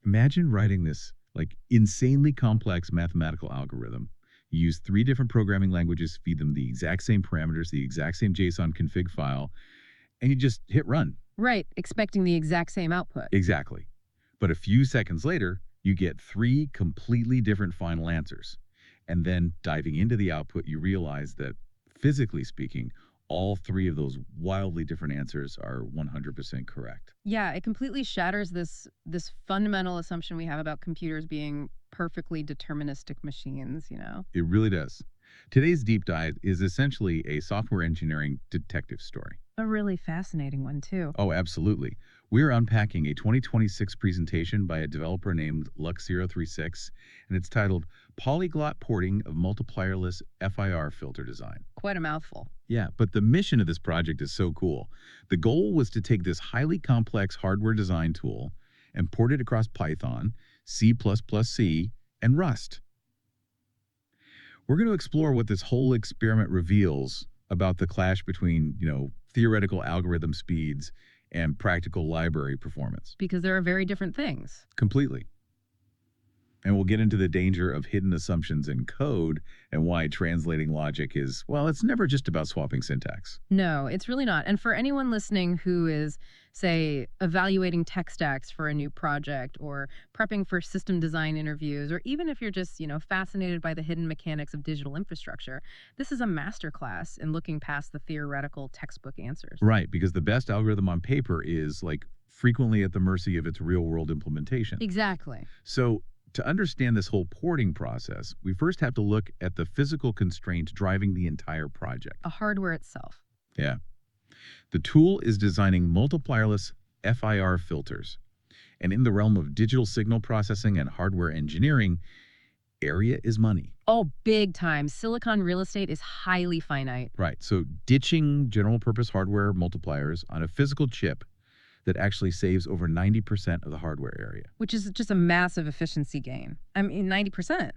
Imagine writing this like insanely complex mathematical algorithm. You use three different programming languages, feed them the exact same parameters, the exact same JSON config file, and you just hit run. Right, expecting the exact same output. Exactly. But a few seconds later, you get three completely different final answers. And then diving into the output, you realize that physically speaking, all three of those wildly different answers are 100% correct. Yeah, it completely shatters this fundamental assumption we have about computers being perfectly deterministic machines. It really does. Today's deep dive is essentially a software engineering detective story. A really fascinating one, too. Oh, absolutely. We're unpacking a 2026 presentation by a developer named Lux036, and it's titled Polyglot Porting of Multiplierless FIR Filter Design. Quite a mouthful. Yeah, but the mission of this project is so cool. The goal was to take this highly complex hardware design tool and port it across Python, C++C, and Rust. We're going to explore what this whole experiment reveals about the clash between, theoretical algorithm speeds and practical library performance. Because there are very different things. Completely. And we'll get into the danger of hidden assumptions in code and why translating logic is, well, it's never just about swapping syntax. No, it's really not. And for anyone listening who is, say, evaluating tech stacks for a new project or prepping for system design interviews, or even if you're just, fascinated by the hidden mechanics of digital infrastructure, this is a masterclass in looking past the theoretical textbook answers. Right, because the best algorithm on paper is like frequently at the mercy of its real world implementation. Exactly. So to understand this whole porting process, we first have to look at the physical constraint driving the entire project. A hardware itself. Yeah. The tool is designing multiplierless FIR filters. And in the realm of digital signal processing and hardware engineering, area is money. Oh, big time. Silicon real estate is highly finite. Right. So ditching general purpose hardware multipliers on a physical chip that actually saves over 90% of the hardware area. Which is just a massive efficiency gain. I mean, 90%.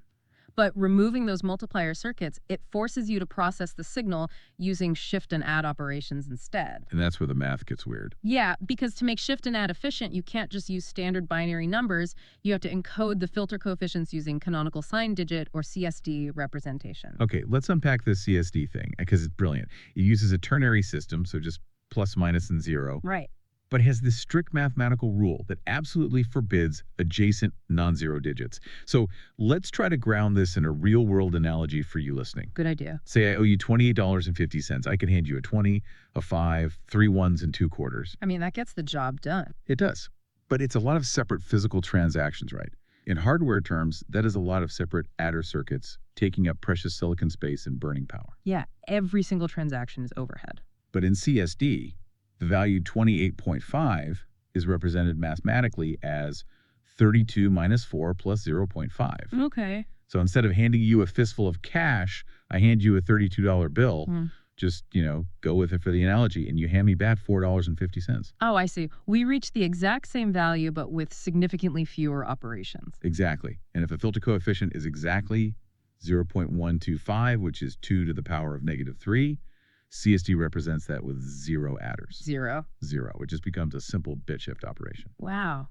But removing those multiplier circuits, it forces you to process the signal using shift and add operations instead. And that's where the math gets weird. Yeah, because to make shift and add efficient, you can't just use standard binary numbers. You have to encode the filter coefficients using canonical sign digit or CSD representation. Okay, let's unpack this CSD thing because it's brilliant. It uses a ternary system, so just plus, minus, and zero. Right. But has this strict mathematical rule that absolutely forbids adjacent non-zero digits. So let's try to ground this in a real-world analogy for you listening. Good idea. Say I owe you $28.50. I can hand you a 20, a 5, 3 ones, and 2 quarters. I mean, that gets the job done. It does. But it's a lot of separate physical transactions, right? In hardware terms, that is a lot of separate adder circuits taking up precious silicon space and burning power. Yeah, every single transaction is overhead. But in CSD, the value 28.5 is represented mathematically as 32 minus 4 plus 0.5. Okay. So instead of handing you a fistful of cash, I hand you a $32 bill. Just, go with it for the analogy, and you hand me back $4.50. Oh, I see. We reach the exact same value, but with significantly fewer operations. Exactly. And if a filter coefficient is exactly 0.125, which is 2 to the power of negative 3, CSD represents that with 0 adders. Zero. It just becomes a simple bit shift operation. Wow.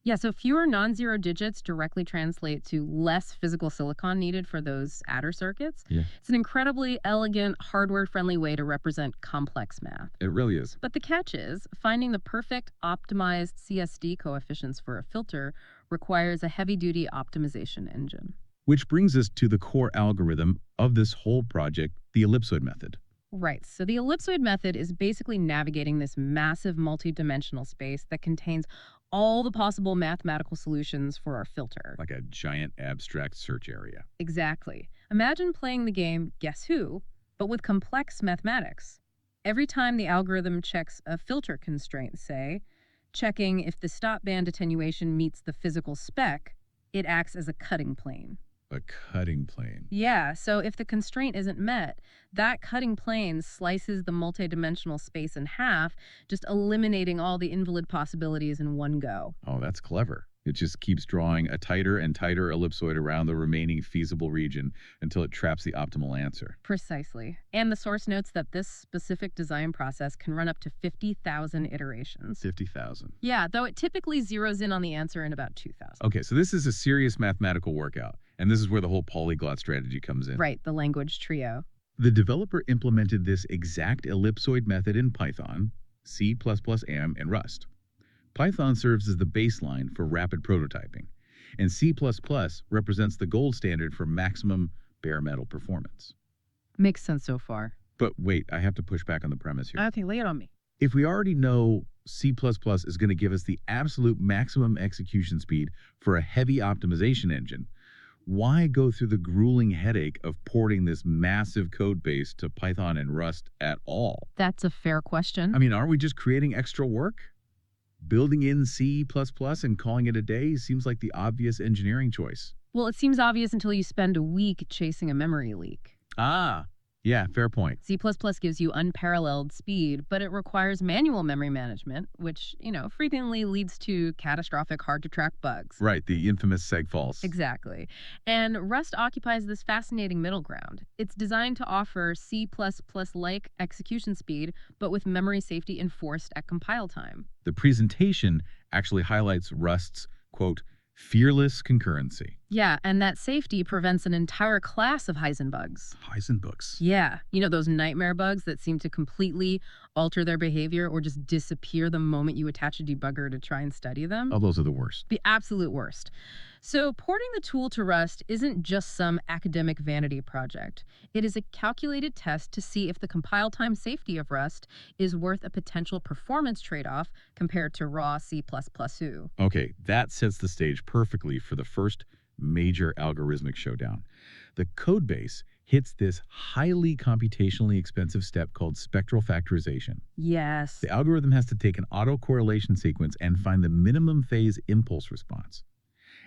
Yeah, so fewer non-zero digits directly translate to less physical silicon needed for those adder circuits. Yeah. It's an incredibly elegant, hardware-friendly way to represent complex math. It really is. But the catch is, finding the perfect optimized CSD coefficients for a filter requires a heavy-duty optimization engine. Which brings us to the core algorithm of this whole project, the ellipsoid method. Right. So the ellipsoid method is basically navigating this massive multidimensional space that contains all the possible mathematical solutions for our filter. Like a giant abstract search area. Exactly. Imagine playing the game Guess Who, but with complex mathematics. Every time the algorithm checks a filter constraint, say, checking if the stop band attenuation meets the physical spec, it acts as a cutting plane. A cutting plane. Yeah, so if the constraint isn't met, that cutting plane slices the multidimensional space in half, just eliminating all the invalid possibilities in one go. Oh, that's clever. It just keeps drawing a tighter and tighter ellipsoid around the remaining feasible region until it traps the optimal answer. Precisely. And the source notes that this specific design process can run up to 50,000 iterations. 50,000. Yeah, though it typically zeroes in on the answer in about 2,000. Okay, so this is a serious mathematical workout, and this is where the whole polyglot strategy comes in. Right, the language trio. The developer implemented this exact ellipsoid method in Python, C++, AM, and Rust. Python serves as the baseline for rapid prototyping, and C++ represents the gold standard for maximum bare metal performance. Makes sense so far. But wait, I have to push back on the premise here. Okay, lay it on me. If we already know C++ is going to give us the absolute maximum execution speed for a heavy optimization engine, why go through the grueling headache of porting this massive code base to Python and Rust at all? That's a fair question. I mean, aren't we just creating extra work? Building in C++ and calling it a day seems like the obvious engineering choice. Well, it seems obvious until you spend a week chasing a memory leak. Ah, yeah, fair point. C++ gives you unparalleled speed, but it requires manual memory management, which, frequently leads to catastrophic, hard-to-track bugs. Right, the infamous segfaults. Exactly. And Rust occupies this fascinating middle ground. It's designed to offer C++-like execution speed, but with memory safety enforced at compile time. The presentation actually highlights Rust's, quote, fearless concurrency. Yeah, and that safety prevents an entire class of Heisenbugs. Heisenbugs. Yeah, those nightmare bugs that seem to completely alter their behavior or just disappear the moment you attach a debugger to try and study them. Oh, those are the worst. The absolute worst. So porting the tool to Rust isn't just some academic vanity project. It is a calculated test to see if the compile time safety of Rust is worth a potential performance trade-off compared to raw C++-oo. Okay, that sets the stage perfectly for the first major algorithmic showdown. The code base hits this highly computationally expensive step called spectral factorization. Yes. The algorithm has to take an autocorrelation sequence and find the minimum phase impulse response.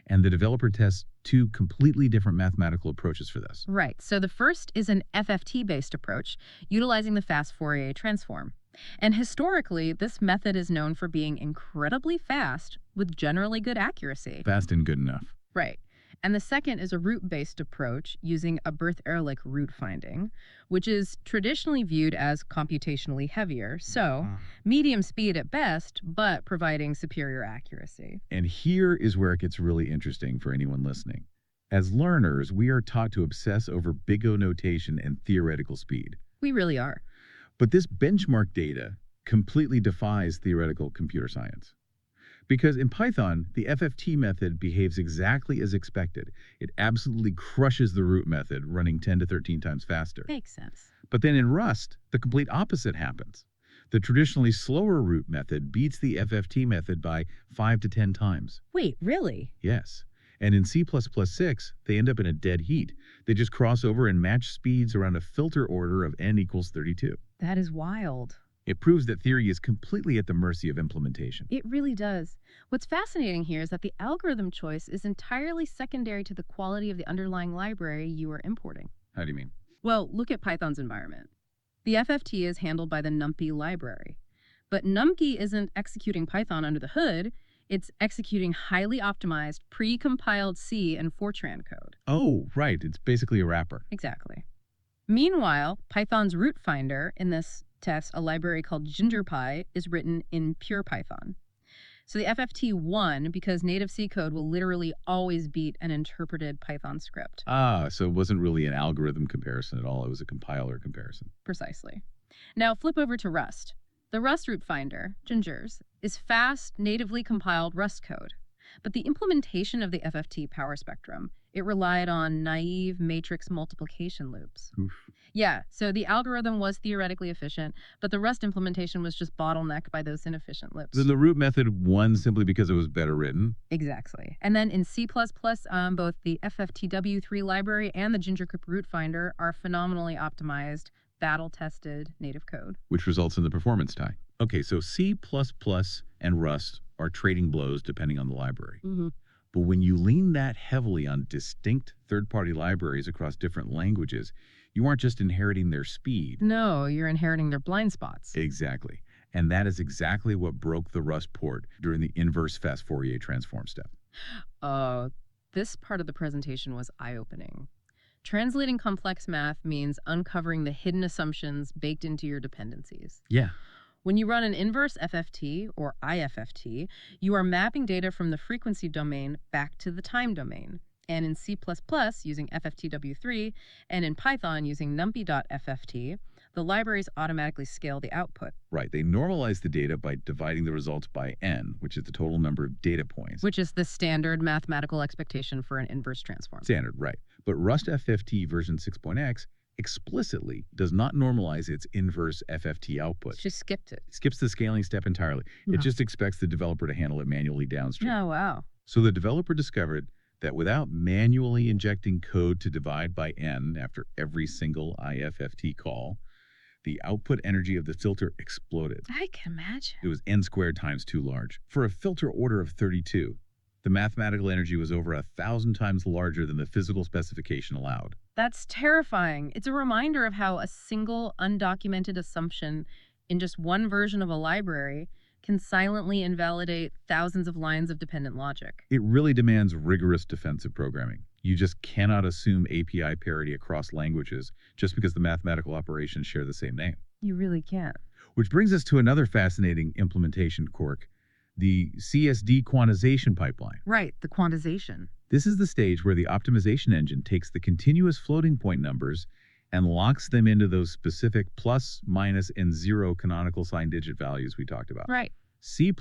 And the developer tests two completely different mathematical approaches for this. Right. So the first is an FFT-based approach, utilizing the fast Fourier transform. And historically, this method is known for being incredibly fast with generally good accuracy. Fast and good enough. Right. And the second is a root-based approach using a Birth-Ehrlich root finding, which is traditionally viewed as computationally heavier, so medium speed at best, but providing superior accuracy. And here is where it gets really interesting for anyone listening. As learners, we are taught to obsess over big O notation and theoretical speed. We really are. But this benchmark data completely defies theoretical computer science. Because in Python, the FFT method behaves exactly as expected. It absolutely crushes the root method, running 10 to 13 times faster. Makes sense. But then in Rust, the complete opposite happens. The traditionally slower root method beats the FFT method by 5 to 10 times. Wait, really? Yes. And in C++6, they end up in a dead heat. They just cross over and match speeds around a filter order of n equals 32. That is wild. It proves that theory is completely at the mercy of implementation. It really does. What's fascinating here is that the algorithm choice is entirely secondary to the quality of the underlying library you are importing. How do you mean? Well, look at Python's environment. The FFT is handled by the NumPy library. But NumPy isn't executing Python under the hood. It's executing highly optimized, pre-compiled C and Fortran code. Oh, right. It's basically a wrapper. Exactly. Meanwhile, Python's root finder, in this test, a library called GingerPy, is written in pure Python. So the FFT won because native C code will literally always beat an interpreted Python script. Ah, so it wasn't really an algorithm comparison at all. It was a compiler comparison. Precisely. Now flip over to Rust. The Rust root finder, Gingers, is fast, natively compiled Rust code. But the implementation of the FFT power spectrum, it relied on naive matrix multiplication loops. Oof. Yeah, so the algorithm was theoretically efficient, but the Rust implementation was just bottlenecked by those inefficient loops. Then the root method won simply because it was better written. Exactly. And then in C++, both the FFTW3 library and the GingerCrypt root finder are phenomenally optimized, battle-tested native code. Which results in the performance tie. Okay, so C++ and Rust are trading blows depending on the library. Mm-hmm. But when you lean that heavily on distinct third-party libraries across different languages, you aren't just inheriting their speed. No, you're inheriting their blind spots. Exactly. And that is exactly what broke the Rust port during the inverse fast Fourier transform step. Oh, this part of the presentation was eye-opening. Translating complex math means uncovering the hidden assumptions baked into your dependencies. Yeah. When you run an inverse FFT or IFFT, you are mapping data from the frequency domain back to the time domain. And in C++ using FFTW3 and in Python using numpy.fft, the libraries automatically scale the output, Right. They normalize the data by dividing the results by n, which is the total number of data points. which is the standard mathematical expectation for an inverse transform. Standard, right. But Rust FFT version 6.x explicitly does not normalize its inverse FFT output. She skipped it. It skips the scaling step entirely. Yeah. It just expects the developer to handle it manually downstream. Oh, wow. So the developer discovered that without manually injecting code to divide by n after every single IFFT call, the output energy of the filter exploded. I can imagine. It was n squared times too large. For a filter order of 32, the mathematical energy was over 1,000 times larger than the physical specification allowed. That's terrifying. It's a reminder of how a single undocumented assumption in just one version of a library can silently invalidate thousands of lines of dependent logic. It really demands rigorous defensive programming. You just cannot assume API parity across languages just because the mathematical operations share the same name. You really can't. Which brings us to another fascinating implementation quirk, the CSD quantization pipeline. Right, the quantization. This is the stage where the optimization engine takes the continuous floating point numbers and locks them into those specific plus, minus, and 0 canonical sign digit values we talked about. Right. C++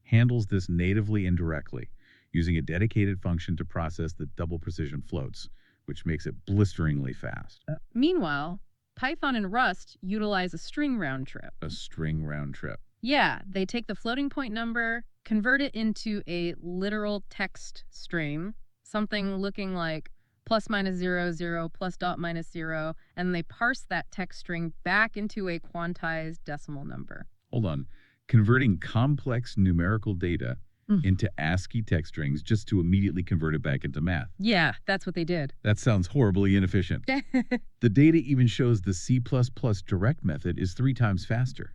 handles this natively and directly, using a dedicated function to process the double precision floats, which makes it blisteringly fast. Meanwhile, Python and Rust utilize a string round trip. A string round trip. Yeah, they take the floating point number, convert it into a literal text string, something looking like plus minus 0, 0, plus dot minus 0, and they parse that text string back into a quantized decimal number. Hold on. Converting complex numerical data into ASCII text strings just to immediately convert it back into math. Yeah, that's what they did. That sounds horribly inefficient. The data even shows the C++ direct method is 3 times faster.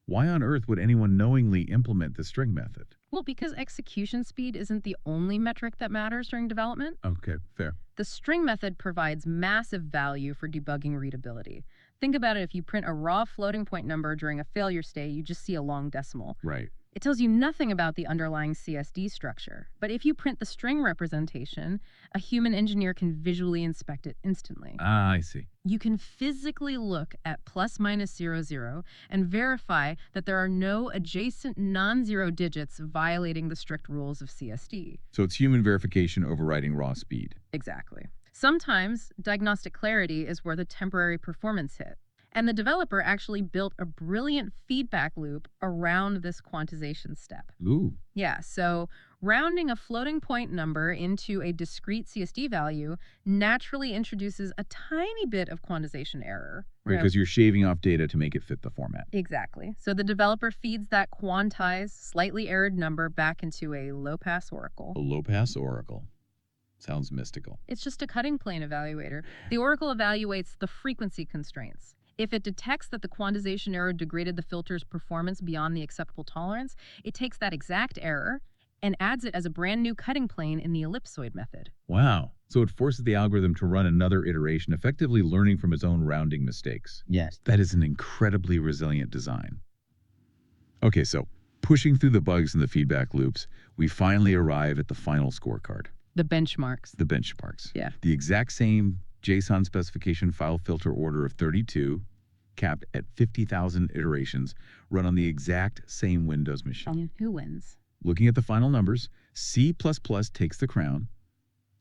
Why on earth would anyone knowingly implement the string method? Well, because execution speed isn't the only metric that matters during development. Okay, fair. The string method provides massive value for debugging readability. Think about it, if you print a raw floating point number during a failure state, you just see a long decimal. Right. It tells you nothing about the underlying CSD structure. But if you print the string representation, a human engineer can visually inspect it instantly. Ah, I see. You can physically look at plus minus 0, 0 and verify that there are no adjacent non-zero digits violating the strict rules of CSD. So it's human verification overriding raw speed. Exactly. Sometimes diagnostic clarity is worth a temporary performance hit. And the developer actually built a brilliant feedback loop around this quantization step. Ooh. Yeah, so rounding a floating point number into a discrete CSD value naturally introduces a tiny bit of quantization error. Right, because you're shaving off data to make it fit the format. Exactly. So the developer feeds that quantized, slightly errored number back into a low-pass oracle. A low-pass oracle. Sounds mystical. It's just a cutting plane evaluator. The oracle evaluates the frequency constraints. If it detects that the quantization error degraded the filter's performance beyond the acceptable tolerance, it takes that exact error and adds it as a brand new cutting plane in the ellipsoid method. Wow. So it forces the algorithm to run another iteration, effectively learning from its own rounding mistakes. Yes. That is an incredibly resilient design. Okay, so pushing through the bugs in the feedback loops, we finally arrive at the final scorecard, The benchmarks. the benchmarks. Yeah. The exact same JSON specification file filter order of 32, capped at 50,000 iterations, run on the exact same Windows machine. Who wins? Looking at the final numbers, C++ takes the crown,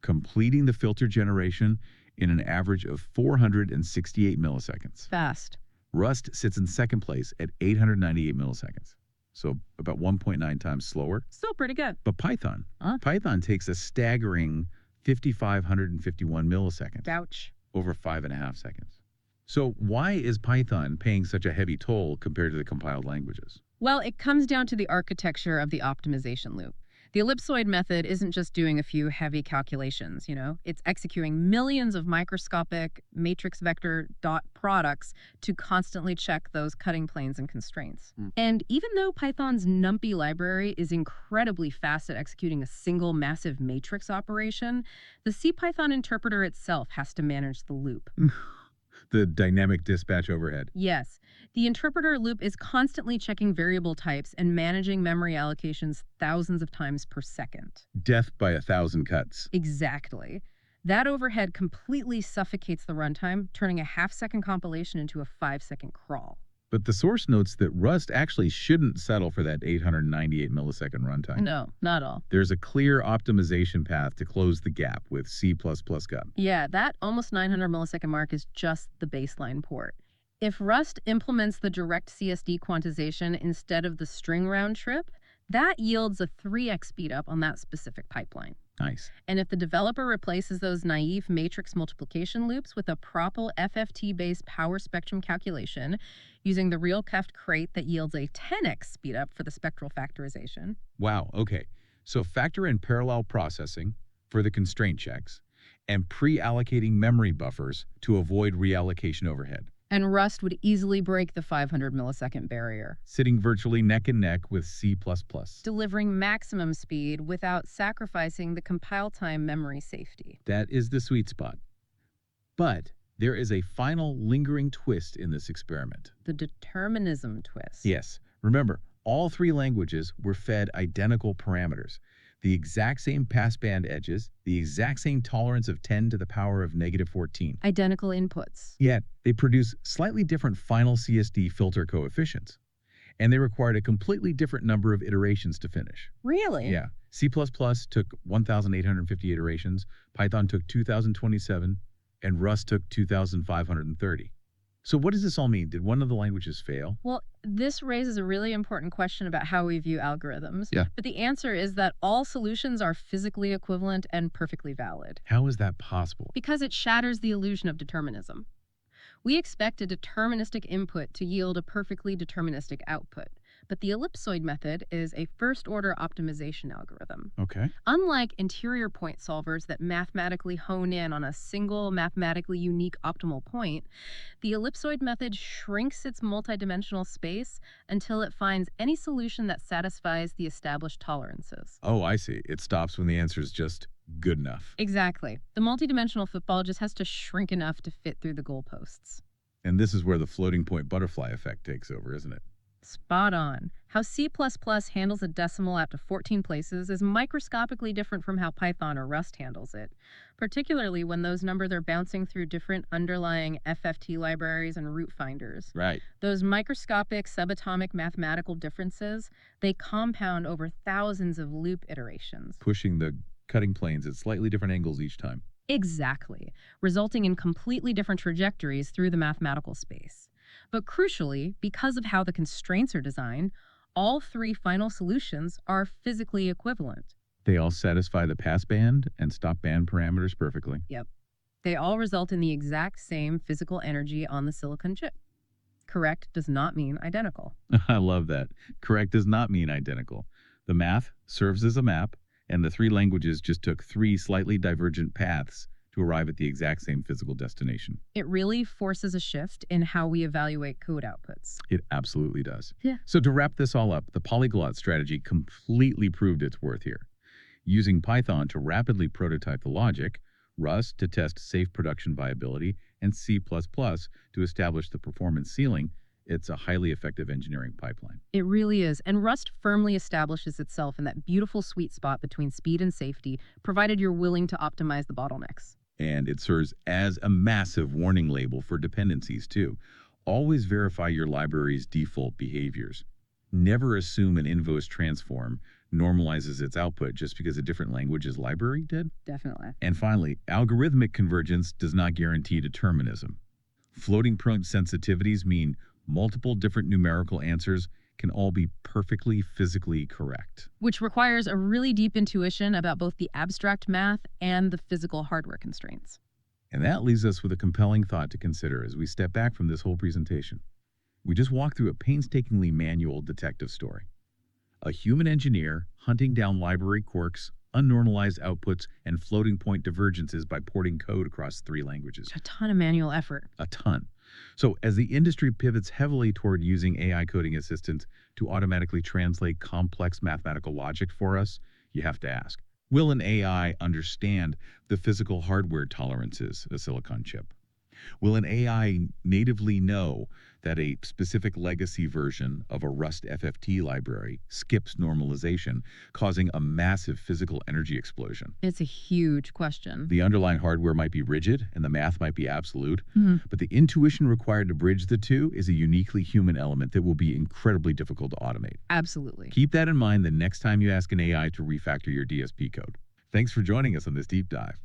completing the filter generation in an average of 468 milliseconds. Fast. Rust sits in second place at 898 milliseconds, so about 1.9 times slower. Still pretty good. But Python, Huh? Python takes a staggering 5,551 milliseconds, Ouch. over 5.5 seconds. So why is Python paying such a heavy toll compared to the compiled languages? Well, it comes down to the architecture of the optimization loop. The ellipsoid method isn't just doing a few heavy calculations, it's executing millions of microscopic matrix vector dot products to constantly check those cutting planes and constraints. And even though Python's NumPy library is incredibly fast at executing a single massive matrix operation, the CPython interpreter itself has to manage the loop. The dynamic dispatch overhead. Yes, the interpreter loop is constantly checking variable types and managing memory allocations thousands of times per second. Death by 1,000 cuts. Exactly. That overhead completely suffocates the runtime, turning a half-second compilation into a 5-second crawl. But the source notes that Rust actually shouldn't settle for that 898 millisecond runtime. No, not all. There's a clear optimization path to close the gap with C++ GUM. Yeah, that almost 900 millisecond mark is just the baseline port. If Rust implements the direct CSD quantization instead of the string round trip, that yields a 3x speedup on that specific pipeline. Nice. And if the developer replaces those naive matrix multiplication loops with a proper FFT-based power spectrum calculation using the RealCreft crate that yields a 10x speedup for the spectral factorization. Wow, okay. So factor in parallel processing for the constraint checks and pre-allocating memory buffers to avoid reallocation overhead. And Rust would easily break the 500 millisecond barrier, Sitting virtually neck and neck with C++. delivering maximum speed without sacrificing the compile time memory safety. That is the sweet spot. But there is a final lingering twist in this experiment. The determinism twist. Yes, remember, all three languages were fed identical parameters. The exact same passband edges, the exact same tolerance of 10 to the power of -14. Identical inputs. Yet, they produce slightly different final CSD filter coefficients. And they required a completely different number of iterations to finish. Really? Yeah, C++ took 1,850 iterations, Python took 2,027, and Rust took 2,530. So what does this all mean? Did one of the languages fail? Well, this raises a really important question about how we view algorithms. Yeah. But the answer is that all solutions are physically equivalent and perfectly valid, How is that possible? because it shatters the illusion of determinism. We expect a deterministic input to yield a perfectly deterministic output, but the ellipsoid method is a first-order optimization algorithm. Okay. Unlike interior point solvers that mathematically hone in on a single mathematically unique optimal point, the ellipsoid method shrinks its multidimensional space until it finds any solution that satisfies the established tolerances. Oh, I see. It stops when the answer is just good enough. Exactly. The multidimensional football just has to shrink enough to fit through the goalposts. And this is where the floating point butterfly effect takes over, isn't it? Spot on. How C++ handles a decimal up to 14 places is microscopically different from how Python or Rust handles it, particularly when those numbers are bouncing through different underlying FFT libraries and root finders. Right. Those microscopic subatomic mathematical differences, they compound over thousands of loop iterations. Pushing the cutting planes at slightly different angles each time. Exactly, resulting in completely different trajectories through the mathematical space. But crucially, because of how the constraints are designed, all three final solutions are physically equivalent. They all satisfy the passband and stopband parameters perfectly. They all result in the exact same physical energy on the silicon chip. Correct does not mean identical. I love that. Correct does not mean identical. The math serves as a map, and the three languages just took three slightly divergent paths to arrive at the exact same physical destination. It really forces a shift in how we evaluate code outputs. It absolutely does. Yeah. So to wrap this all up, the polyglot strategy completely proved its worth here. Using Python to rapidly prototype the logic, Rust to test safe production viability, and C++ to establish the performance ceiling, it's a highly effective engineering pipeline. It really is, and Rust firmly establishes itself in that beautiful sweet spot between speed and safety, provided you're willing to optimize the bottlenecks. And it serves as a massive warning label for dependencies, too. Always verify your library's default behaviors. Never assume an invoice transform normalizes its output just because a different language's library did. Definitely. And finally, algorithmic convergence does not guarantee determinism. Floating point sensitivities mean multiple different numerical answers can all be perfectly physically correct. Which requires a really deep intuition about both the abstract math and the physical hardware constraints. And that leaves us with a compelling thought to consider as we step back from this whole presentation. We just walked through a painstakingly manual detective story. A human engineer hunting down library quirks, unnormalized outputs, and floating point divergences by porting code across 3 languages. A ton of manual effort. A ton. So, as the industry pivots heavily toward using AI coding assistants to automatically translate complex mathematical logic for us, you have to ask, will an AI understand the physical hardware tolerances of a silicon chip? Will an AI natively know that a specific legacy version of a Rust FFT library skips normalization, causing a massive physical energy explosion? It's a huge question. The underlying hardware might be rigid and the math might be absolute, Mhm. but the intuition required to bridge the two is a uniquely human element that will be incredibly difficult to automate. Absolutely. Keep that in mind the next time you ask an AI to refactor your DSP code. Thanks for joining us on this deep dive.